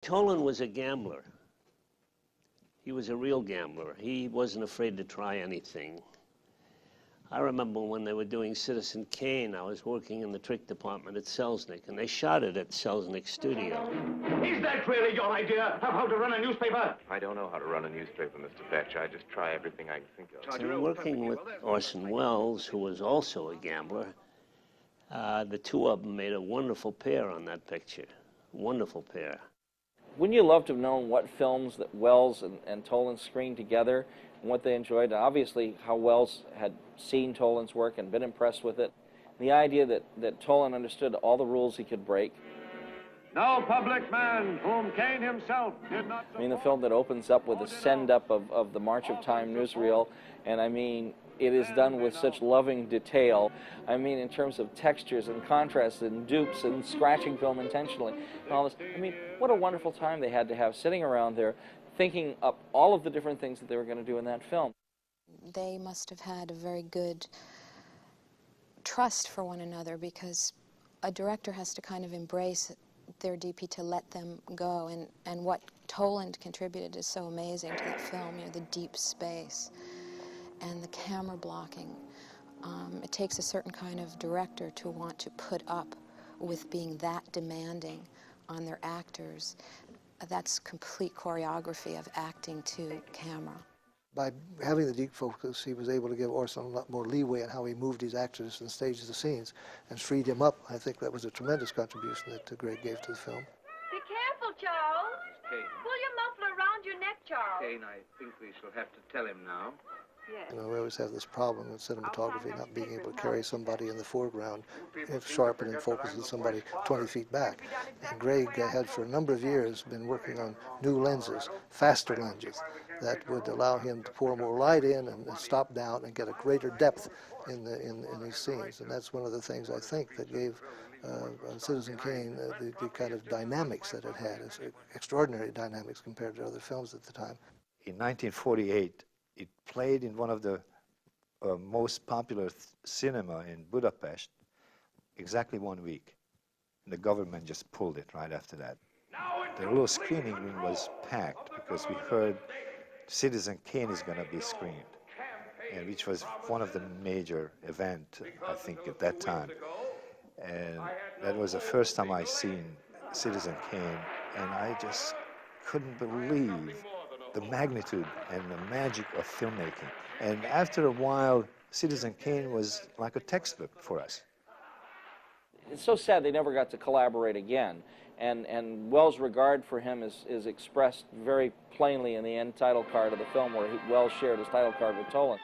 Toland was a gambler. He was a real gambler. He wasn't afraid to try anything. I remember when they were doing Citizen Kane, I was working in the trick department at Selznick, and they shot it at Selznick's studio. Is that really your idea of how to run a newspaper? I don't know how to run a newspaper, Mr. Fetch. I just try everything I can think of. So working with Orson Welles, who was also a gambler, the two of them made a wonderful pair on that picture. Wonderful pair. Wouldn't you love to have known what films that Welles and Toland screened together and what they enjoyed? Obviously, how Welles had seen Toland's work and been impressed with it. The idea that Toland understood all the rules he could break. No public man whom Kane himself did not... I mean, the film that opens up with a send-up of the March of Time newsreel, and I mean, it is done with such loving detail. I mean, in terms of textures and contrasts and dupes and scratching film intentionally and all this. I mean, what a wonderful time they had to have sitting around there thinking up all of the different things that they were going to do in that film. They must have had a very good trust for one another, because a director has to kind of embrace their DP to let them go, and what Toland contributed is so amazing to that film, you know, the deep space and the camera blocking. It takes a certain kind of director to want to put up with being that demanding on their actors. That's complete choreography of acting to camera. By having the deep focus, he was able to give Orson a lot more leeway in how he moved his actors and staged the scenes and freed him up. I think that was a tremendous contribution that Greg gave to the film. Be careful, Charles. Kane. Pull your muffler around your neck, Charles. Kane, I think we shall have to tell him now. Yes. You know, we always have this problem with cinematography not being able to carry somebody in the foreground, sharpen and focusing somebody 20 feet back. And Greg had for a number of years been working on new lenses, faster lenses, that would allow him to pour more light in and stop down and get a greater depth in these scenes. And that's one of the things I think that gave Citizen Kane the kind of dynamics that it had, extraordinary dynamics compared to other films at the time. In 1948, it played in one of the most popular cinema in Budapest exactly 1 week. And the government just pulled it right after that. The little screening room was packed because we heard Citizen Kane is going to be screened, and which was one of the major events, I think, at that time. And that was the first time I seen Citizen Kane, and I just couldn't believe the magnitude and the magic of filmmaking. And after a while, Citizen Kane was like a textbook for us. It's so sad they never got to collaborate again. And Welles' regard for him is expressed very plainly in the end title card of the film, where Welles shared his title card with Toland.